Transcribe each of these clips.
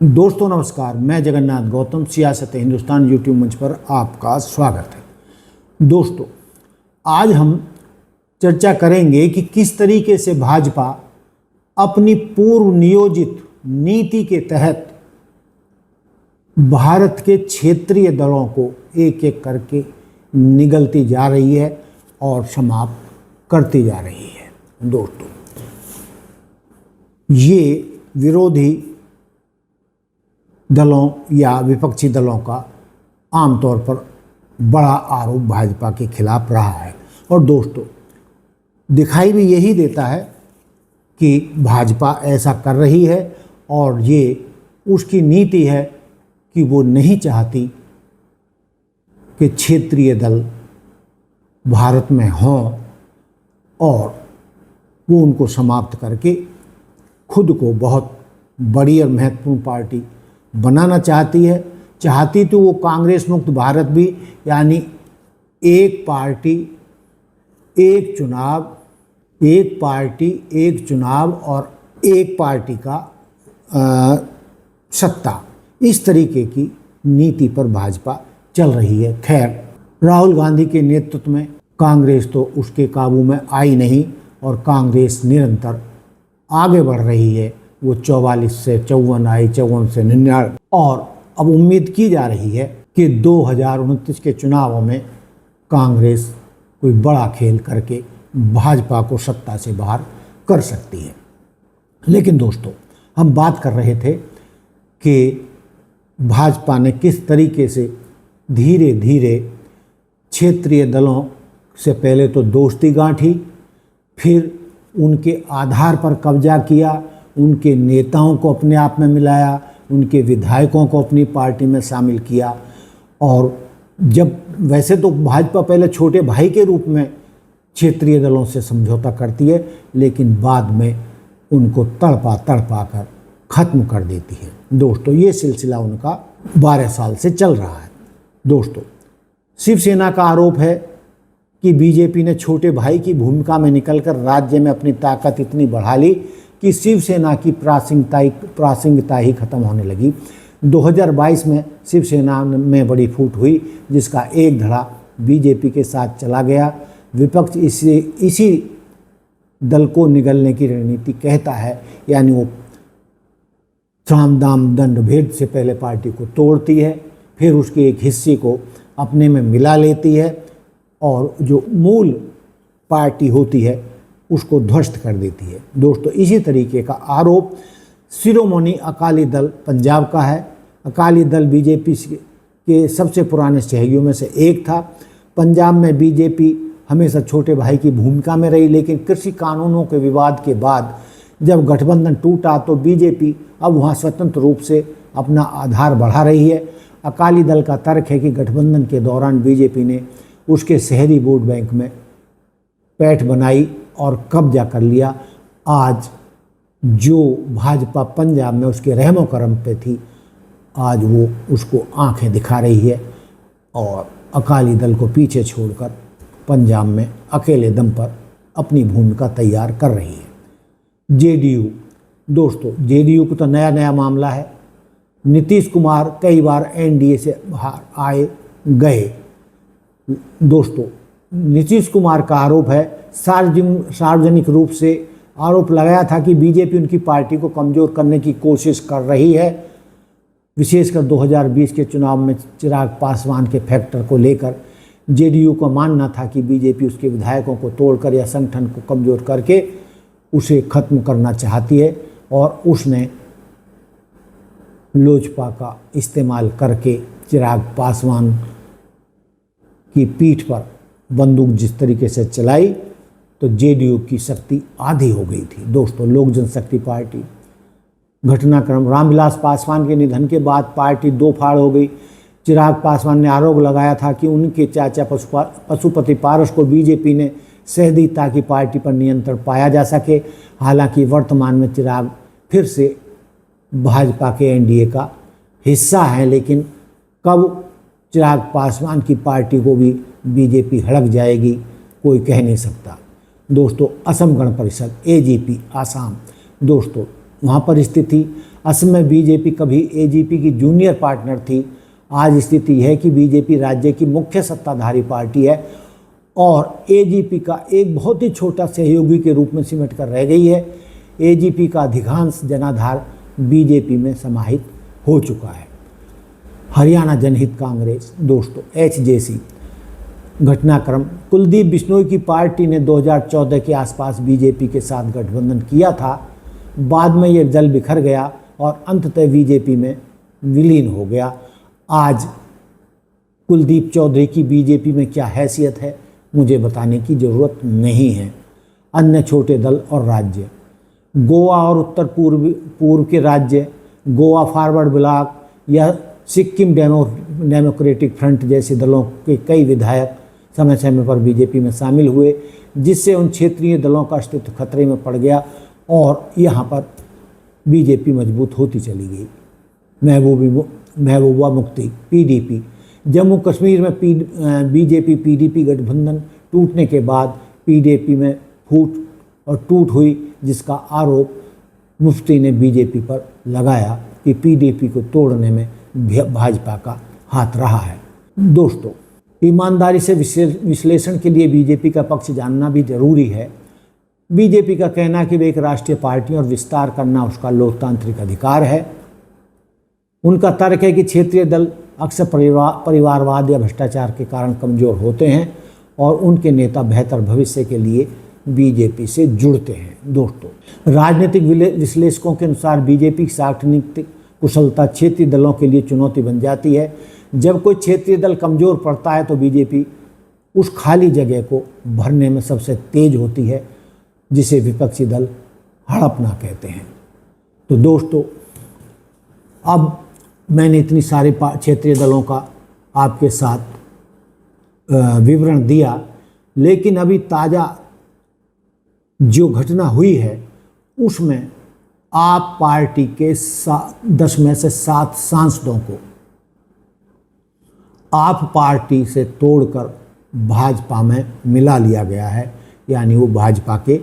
दोस्तों नमस्कार, मैं जगन्नाथ गौतम सियासत हिंदुस्तान यूट्यूब मंच पर आपका स्वागत है। दोस्तों, आज हम चर्चा करेंगे कि किस तरीके से भाजपा अपनी पूर्व नियोजित नीति के तहत भारत के क्षेत्रीय दलों को एक एक करके निगलती जा रही है और समाप्त करती जा रही है। दोस्तों, ये विरोधी दलों या विपक्षी दलों का आमतौर पर बड़ा आरोप भाजपा के खिलाफ रहा है और दोस्तों दिखाई भी यही देता है कि भाजपा ऐसा कर रही है और ये उसकी नीति है कि वो नहीं चाहती कि क्षेत्रीय दल भारत में हों और वो उनको समाप्त करके खुद को बहुत बड़ी और महत्वपूर्ण पार्टी बनाना चाहती तो वो कांग्रेस मुक्त भारत भी, यानी एक पार्टी एक चुनाव और एक पार्टी का सत्ता, इस तरीके की नीति पर भाजपा चल रही है। खैर, राहुल गांधी के नेतृत्व में कांग्रेस तो उसके काबू में आई नहीं और कांग्रेस निरंतर आगे बढ़ रही है। वो 44 से 54 आई, 54 से 99 और अब उम्मीद की जा रही है कि 2029 के चुनावों में कांग्रेस कोई बड़ा खेल करके भाजपा को सत्ता से बाहर कर सकती है। लेकिन दोस्तों, हम बात कर रहे थे कि भाजपा ने किस तरीके से धीरे धीरे क्षेत्रीय दलों से पहले तो दोस्ती गांठी, फिर उनके आधार पर कब्जा किया, उनके नेताओं को अपने आप में मिलाया, उनके विधायकों को अपनी पार्टी में शामिल किया। और जब वैसे तो भाजपा पहले छोटे भाई के रूप में क्षेत्रीय दलों से समझौता करती है, लेकिन बाद में उनको तड़पा कर ख़त्म कर देती है। दोस्तों, ये सिलसिला उनका 12 साल से चल रहा है। दोस्तों, शिवसेना का आरोप है कि बीजेपी ने छोटे भाई की भूमिका में निकलकर राज्य में अपनी ताकत इतनी बढ़ा ली कि शिवसेना की प्रासंगिकता ही खत्म होने लगी। 2022 में शिवसेना में बड़ी फूट हुई, जिसका एक धड़ा बीजेपी के साथ चला गया। विपक्ष इसी दल को निगलने की रणनीति कहता है, यानी वो साम दाम दंड भेद से पहले पार्टी को तोड़ती है, फिर उसके एक हिस्से को अपने में मिला लेती है और जो मूल पार्टी होती है उसको ध्वस्त कर देती है। दोस्तों, इसी तरीके का आरोप शिरोमणि अकाली दल पंजाब का है। अकाली दल बीजेपी के सबसे पुराने सहयोगियों में से एक था। पंजाब में बीजेपी हमेशा छोटे भाई की भूमिका में रही, लेकिन कृषि कानूनों के विवाद के बाद जब गठबंधन टूटा तो बीजेपी अब वहाँ स्वतंत्र रूप से अपना आधार बढ़ा रही है। अकाली दल का तर्क है कि गठबंधन के दौरान बीजेपी ने उसके शहरी वोट बैंक में पैठ बनाई और कब्जा कर लिया। आज जो भाजपा पंजाब में उसके रहमो करम पे थी, आज वो उसको आंखें दिखा रही है और अकाली दल को पीछे छोड़कर पंजाब में अकेले दम पर अपनी भूमिका तैयार कर रही है। जेडीयू, दोस्तों जेडीयू को तो नया मामला है। नीतीश कुमार कई बार एनडीए से बाहर आए गए। दोस्तों, नीतीश कुमार का आरोप है, सार्वजनिक रूप से आरोप लगाया था कि बीजेपी उनकी पार्टी को कमज़ोर करने की कोशिश कर रही है। विशेषकर 2020 के चुनाव में चिराग पासवान के फैक्टर को लेकर जेडीयू को मानना था कि बीजेपी उसके विधायकों को तोड़कर या संगठन को कमज़ोर करके उसे ख़त्म करना चाहती है और उसने लोजपा का इस्तेमाल करके चिराग पासवान की पीठ पर बंदूक जिस तरीके से चलाई तो जेडीयू की शक्ति आधी हो गई थी। दोस्तों, लोक जनशक्ति पार्टी घटनाक्रम, रामविलास पासवान के निधन के बाद पार्टी दो फाड़ हो गई। चिराग पासवान ने आरोप लगाया था कि उनके चाचा पशुपति पारस को बीजेपी ने सह दी ताकि पार्टी पर नियंत्रण पाया जा सके। हालांकि वर्तमान में चिराग फिर से भाजपा के एनडीए का हिस्सा है, लेकिन कब चिराग पासवान की पार्टी को भी बीजेपी हड़क जाएगी कोई कह नहीं सकता। दोस्तों, असम गण परिषद एजीपी आसाम, दोस्तों वहाँ पर स्थिति असम में बीजेपी कभी एजीपी की जूनियर पार्टनर थी। आज स्थिति यह है कि बीजेपी राज्य की मुख्य सत्ताधारी पार्टी है और एजीपी का एक बहुत ही छोटा सहयोगी के रूप में सिमट कर रह गई है। एजीपी का अधिकांश जनाधार बीजेपी में समाहित हो चुका है। हरियाणा जनहित कांग्रेस दोस्तों एचजेसी घटनाक्रम, कुलदीप बिश्नोई की पार्टी ने 2014 के आसपास बीजेपी के साथ गठबंधन किया था। बाद में यह जल बिखर गया और अंततः बीजेपी में विलीन हो गया। आज कुलदीप चौधरी की बीजेपी में क्या हैसियत है मुझे बताने की ज़रूरत नहीं है। अन्य छोटे दल और राज्य, गोवा और उत्तर पूर्व के राज्य, गोवा फॉरवर्ड ब्लॉक या सिक्किम डेमोक्रेटिक फ्रंट जैसे दलों के कई विधायक समय समय पर बीजेपी में शामिल हुए, जिससे उन क्षेत्रीय दलों का अस्तित्व खतरे में पड़ गया और यहाँ पर बीजेपी मजबूत होती चली गई। महबूबा मुफ्ती पीडीपी, जम्मू कश्मीर में बीजेपी पीडीपी गठबंधन टूटने के बाद पीडीपी में फूट और टूट हुई, जिसका आरोप मुफ्ती ने बीजेपी पर लगाया कि पीडीपी को तोड़ने में भाजपा का हाथ रहा है। दोस्तों, ईमानदारी से विश्लेषण के लिए बीजेपी का पक्ष जानना भी जरूरी है। बीजेपी का कहना है कि वे एक राष्ट्रीय पार्टी और विस्तार करना उसका लोकतांत्रिक अधिकार है। उनका तर्क है कि क्षेत्रीय दल अक्सर परिवारवाद या भ्रष्टाचार के कारण कमज़ोर होते हैं और उनके नेता बेहतर भविष्य के लिए बीजेपी से जुड़ते हैं। दोस्तों, राजनीतिक विश्लेषकों के अनुसार बीजेपी की सांगठनिक कुशलता क्षेत्रीय दलों के लिए चुनौती बन जाती है। जब कोई क्षेत्रीय दल कमज़ोर पड़ता है तो बीजेपी उस खाली जगह को भरने में सबसे तेज होती है, जिसे विपक्षी दल हड़पना कहते हैं। तो दोस्तों, अब मैंने इतनी सारे क्षेत्रीय दलों का आपके साथ विवरण दिया, लेकिन अभी ताज़ा जो घटना हुई है उसमें आप पार्टी के 10 में से 7 सांसदों को आप पार्टी से तोड़कर भाजपा में मिला लिया गया है, यानी वो भाजपा के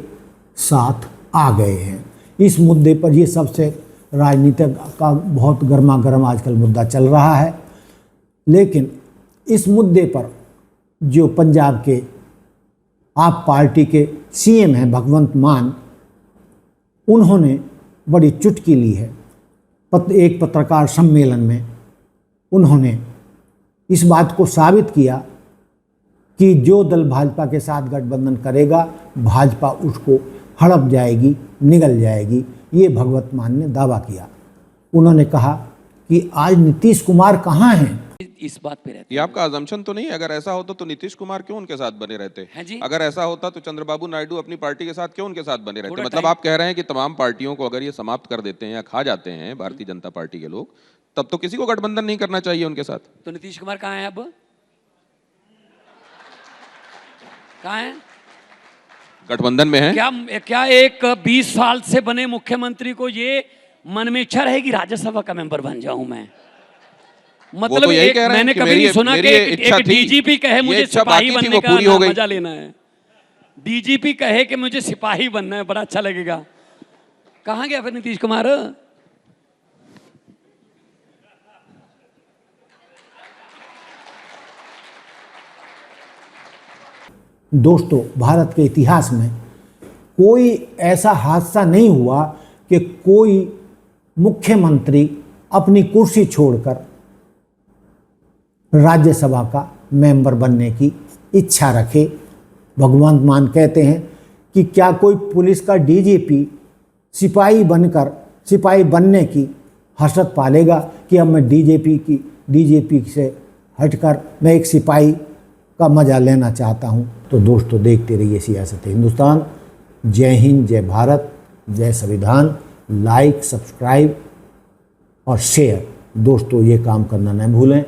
साथ आ गए हैं। इस मुद्दे पर ये सबसे राजनीति का बहुत गर्मा गर्म आजकल मुद्दा चल रहा है। लेकिन इस मुद्दे पर जो पंजाब के आप पार्टी के सीएम हैं भगवंत मान, उन्होंने बड़ी चुटकी ली है। एक पत्रकार सम्मेलन में उन्होंने इस बात को साबित किया कि जो दल भाजपा के साथ गठबंधन करेगा भाजपा उसको हड़प जाएगी, निगल जाएगी। ये भगवंत मान ने दावा किया। उन्होंने कहा कि आज नीतीश कुमार कहाँ हैं। इस बात पे रहते ये आपका अजम्पशन तो नहीं है? अगर ऐसा होता तो नीतीश कुमार क्यों उनके साथ बने रहते हैं जी? अगर ऐसा होता तो चंद्रबाबू नायडू अपनी पार्टी के साथ क्यों उनके साथ बने रहते? मतलब आप कह रहे हैं कि तमाम पार्टियों को अगर ये समाप्त कर देते हैं या खा जाते हैं भारतीय जनता पार्टी के लोग, तब तो किसी को गठबंधन नहीं करना चाहिए उनके साथ। तो नीतीश कुमार कहाँ है? अब कहाँ है? गठबंधन में है क्या एक 20 साल से बने मुख्यमंत्री को ये मन में इच्छा रहेगी राज्यसभा का मेंबर बन जाऊं मैं? मतलब तो मैंने कभी नहीं सुना कि एक डीजीपी कहे मुझे सिपाही बनने का मजा लेना है। डीजीपी कहे कि मुझे सिपाही बनना है, बड़ा अच्छा लगेगा। कहाँ गया फिर नीतीश कुमार? दोस्तों, भारत के इतिहास में कोई ऐसा हादसा नहीं हुआ कि कोई मुख्यमंत्री अपनी कुर्सी छोड़कर राज्यसभा का मेंबर बनने की इच्छा रखे। भगवंत मान कहते हैं कि क्या कोई पुलिस का डीजीपी सिपाही बनने की हसरत पालेगा कि अब मैं डीजीपी से हटकर मैं एक सिपाही का मजा लेना चाहता हूं। तो दोस्तों, देखते रहिए सियासत हिंदुस्तान। जय हिंद, जय भारत, जय संविधान। लाइक, सब्सक्राइब और शेयर दोस्तों ये काम करना न भूलें।